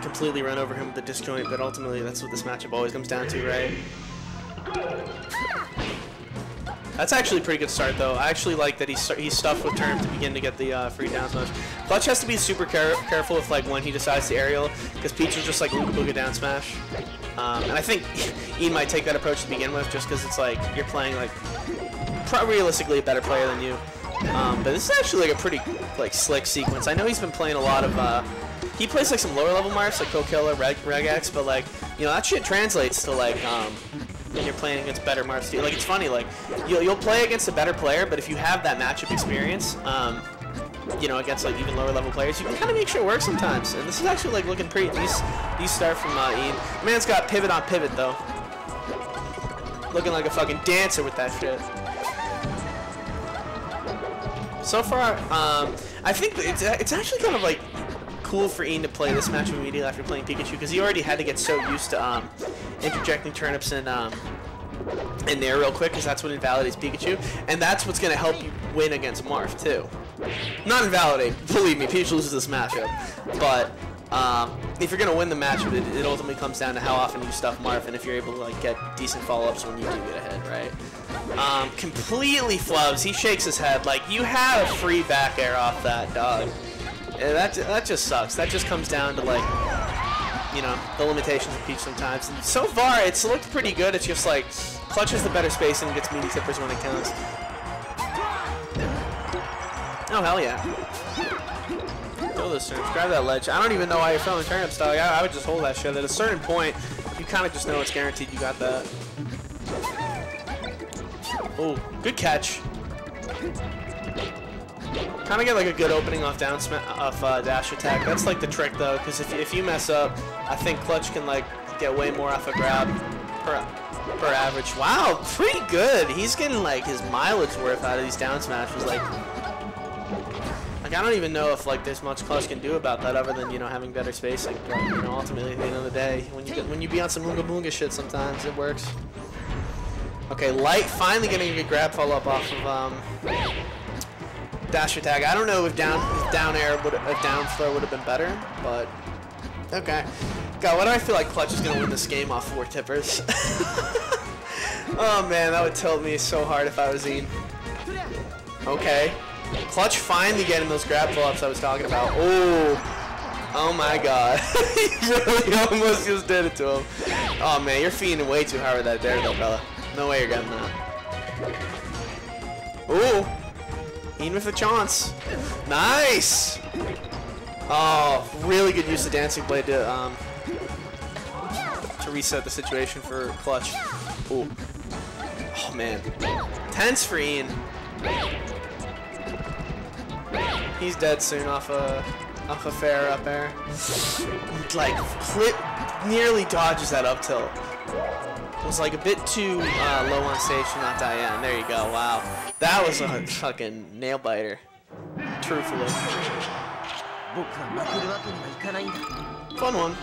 completely run over him with the disjoint, but ultimately that's what this matchup always comes down to, right? That's actually a pretty good start, though. I actually like that he's stuffed with turn to begin to get the free down smash. Clutch has to be super careful with like when he decides to aerial, because Peach is just like Ooga Booga down smash. And I think Ian might take that approach to begin with, just because it's like you're playing like realistically a better player than you. But this is actually like a pretty like slick sequence. I know he's been playing a lot of he plays like some lower level Marths like Kokilla, Regex, but like that shit translates to like when you're playing against better Marths. Like it's funny, like you'll play against a better player, but if you have that matchup experience, against like even lower level players, you can kind of make sure it works sometimes. And this is actually like looking pretty. These start from Ian. Man's got pivot on pivot though, looking like a fucking dancer with that shit. So far, I think it's actually kind of like cool for Ian to play this match immediately after playing Pikachu, because he already had to get so used to interjecting turnips in there real quick, because that's what invalidates Pikachu, and that's what's going to help you win against Marth too. Not invalidate, believe me, Peach loses this matchup, but if you're going to win the matchup, it ultimately comes down to how often you stuff Marth, and if you're able to like get decent follow-ups when you do get ahead, right? Completely flubs. He shakes his head like you had a free back air off that, dog. And that just sucks. That just comes down to like, the limitations of Peach sometimes. And so far, it's looked pretty good. It's just like Clutch has the better spacing and gets meaty tippers when it counts. Oh hell yeah! Throw those turnips. Grab that ledge. I don't even know why you're throwing turnips, dog. I would just hold that shit. At a certain point, you kind of just know it's guaranteed you got that. Oh, good catch. Kind of get like a good opening off down dash attack. That's like the trick though, because if you mess up, I think Clutch can like get way more off a grab per average. Wow, pretty good. He's getting like his mileage worth out of these down smashes. Like I don't even know if like there's much Clutch can do about that other than having better spacing. But ultimately at the end of the day, when you be on some Oonga Boonga shit, sometimes it works. Okay, Light finally getting a good grab follow up off of dash attack. I don't know if down throw would have been better, but okay. God, why do I feel like Clutch is gonna win this game off 4 tippers? Oh man, that would tilt me so hard if I was Ian. Okay, Clutch finally getting those grab follow-ups I was talking about. Oh my God, he really almost just did it to him. Oh man, you're feeding way too hard with that there though, fella. No way you're getting that. Ooh. Ian with a chance. Nice! Oh, really good use of Dancing Blade to reset the situation for Clutch. Ooh. Oh man. Tense for Ian. He's dead soon off a fair up air. Like nearly dodges that up tilt. Was like a bit too low on stage to not die in. There you go. Wow, that was a fucking nail biter. Truthfully, fun one.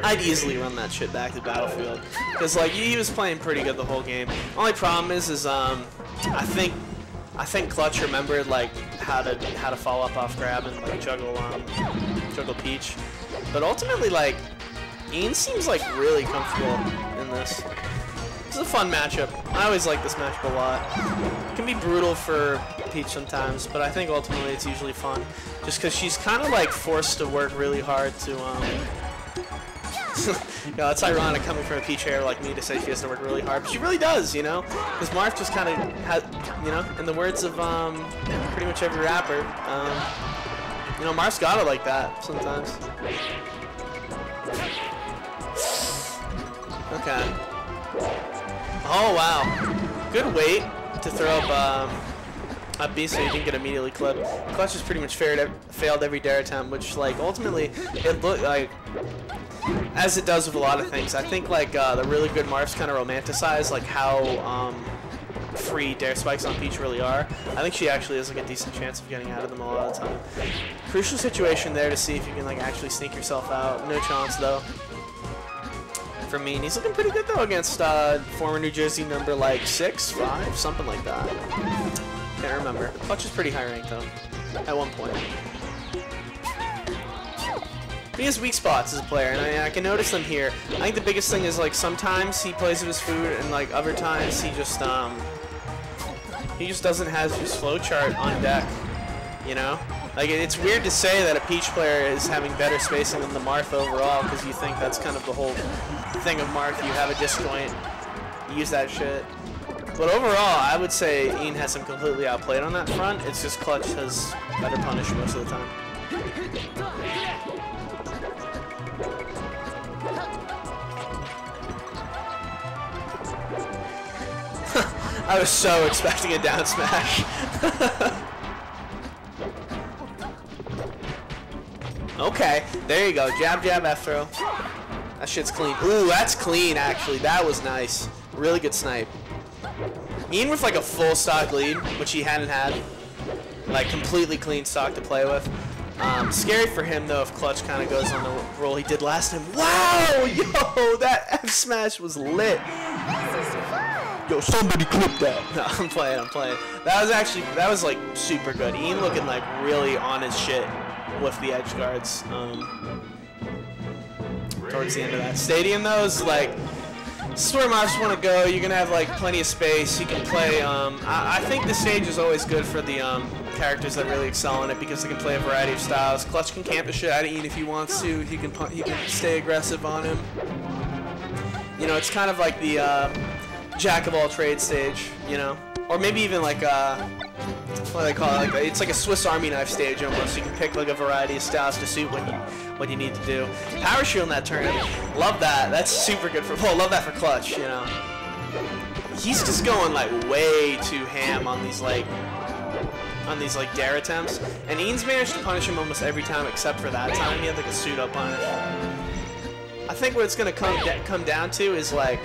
I'd easily run that shit back to Battlefield, because like he was playing pretty good the whole game. Only problem is I think Clutch remembered like how to follow up off grab and like juggle Peach, but ultimately like Ian seems like really comfortable in this. It's a fun matchup. I always like this matchup a lot. It can be brutal for Peach sometimes, but I think ultimately it's usually fun, just because she's kind of like forced to work really hard to it's ironic coming from a Peach hair like me to say she has to work really hard, but she really does, because Marth just kind of has, in the words of pretty much every rapper, Marth's got it like that sometimes. Okay. Oh wow, good weight to throw up B so you didn't get immediately clipped. Clutch has pretty much failed every dare attempt, which like ultimately it looked like, as it does with a lot of things, I think like the really good Marths kind of romanticize like how free dare spikes on Peach really are. I think she actually has like a decent chance of getting out of them a lot of the time. Crucial situation there to see if you can like actually sneak yourself out. No chance though. For me, and he's looking pretty good though against former New Jersey number like 6, 5, something like that. Can't remember. Clutch is pretty high ranked though, at one point. He has weak spots as a player, and I can notice them here. I think the biggest thing is like sometimes he plays with his food, and like other times he just doesn't have his flowchart on deck. You know, like it's weird to say that a Peach player is having better spacing than the Marth overall, because you think that's kind of the whole thing of Marth. You have a disjoint, you use that shit. But overall, I would say Ian has him completely outplayed on that front. It's just Clutch has better punish most of the time. I was so expecting a down smash. Okay, there you go. Jab, jab, F throw. That shit's clean. Ooh, that's clean, actually. That was nice. Really good snipe. Ian with like a full stock lead, which he hadn't had. Like completely clean stock to play with. Scary for him, though, if Clutch kind of goes on the roll he did last time. Wow! Yo, that F smash was lit. Yo, somebody clip that. No, I'm playing. That was like super good. Ian looking like really on his shit with the edge guards towards the end of that. Stadium, though, is like, this is where Marths want to go. You're going to have like plenty of space. You can play, I think the stage is always good for the characters that really excel in it, because they can play a variety of styles. Clutch can camp the shit out of Ian if he wants to. He can stay aggressive on him. You know, it's kind of like the jack of all trades stage, you know, or maybe even like what do they call it? Like it's like a Swiss Army knife stage almost. You can pick like a variety of styles to suit what you need to do. Power shield in that turn, love that. That's super good for. Oh, love that for Clutch. You know, he's just going like way too ham on these like dare attempts, and Ian's managed to punish him almost every time except for that time. He had like a suit up punish. I think what it's gonna come down to is like.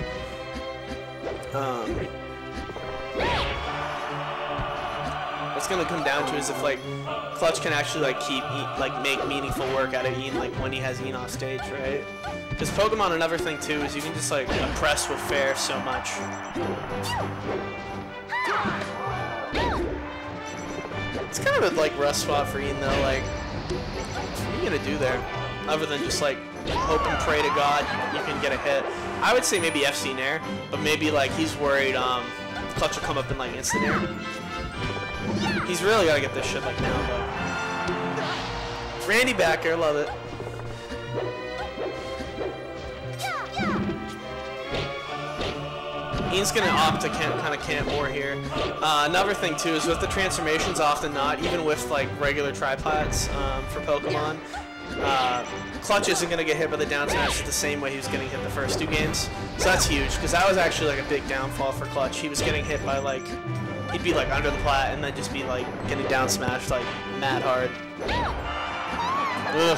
What's gonna come down to is if like Clutch can actually like make meaningful work out of Ian like when he has Ian off stage, right? Because Pokemon, another thing too is you can just like oppress with fair so much. It's kind of a like rough spot for Ian though. Like, what are you gonna do there other than just like hope and pray to God you can get a hit? I would say maybe FC Nair, but maybe like he's worried Clutch will come up in like instant air. He's really gotta get this shit like now though. Randy backer, love it. Ian's gonna opt to kind of camp more here. Another thing too is with the transformations, often not, even with like regular tripods for Pokemon, Clutch isn't going to get hit by the down smash the same way he was getting hit the first two games. So that's huge, because that was actually like a big downfall for Clutch. He was getting hit by like, he'd be like under the plat and then just be like getting down smashed like mad hard. Ugh.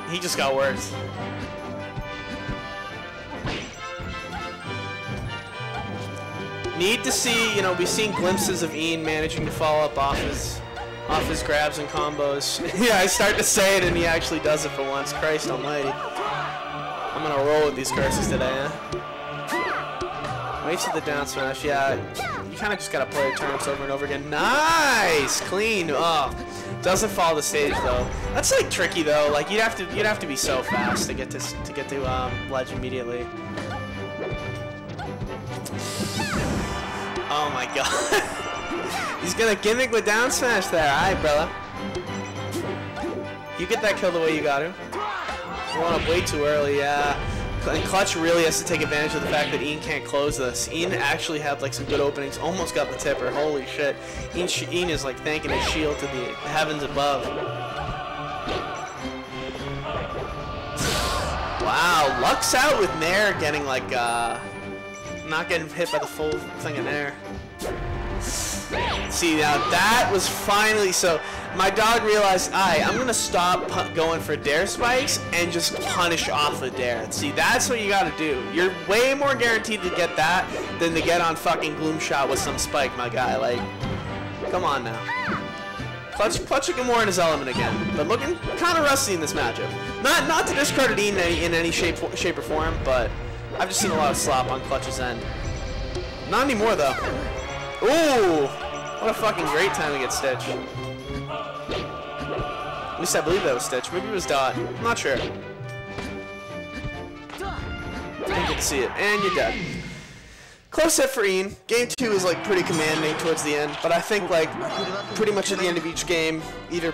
He just got worse. Need to see, you know, we've seen glimpses of Ian managing to follow up off his grabs and combos. Yeah, I start to say it and he actually does it for once. Christ almighty. I'm gonna roll with these curses today, huh? Waits for the down smash. Yeah, you kind of just gotta play turns over and over again. Nice! Clean! Oh, doesn't follow the stage though. That's like tricky though. Like you'd have to be so fast to get to ledge immediately. Oh my god. He's gonna gimmick with down smash there. Alright, brother. You get that kill the way you got him. Going up way too early, yeah. And Clutch really has to take advantage of the fact that Ian can't close this. Ian actually had like some good openings, almost got the tipper. Holy shit. Ian is like thanking his shield to the heavens above. Wow, Luck's out with Nair getting like, not getting hit by the full thing in Nair. See, now that was finally, so my dog realized, I'm going to stop going for dare spikes and just punish off a dare. See, that's what you got to do. You're way more guaranteed to get that than to get on fucking Gloom Shot with some spike, my guy. Like, come on now. Clutch looking more in his element again, but looking kind of rusty in this matchup. Not to discredit Ian in any shape or form, but I've just seen a lot of slop on Clutch's end. Not anymore, though. Ooh! What a fucking great time to get Stitch. At least I believe that was Stitch. Maybe it was Dot. I'm not sure. You can see it. And you're dead. Close set for Ian. Game 2 is like pretty commanding towards the end, but I think like pretty much at the end of each game, either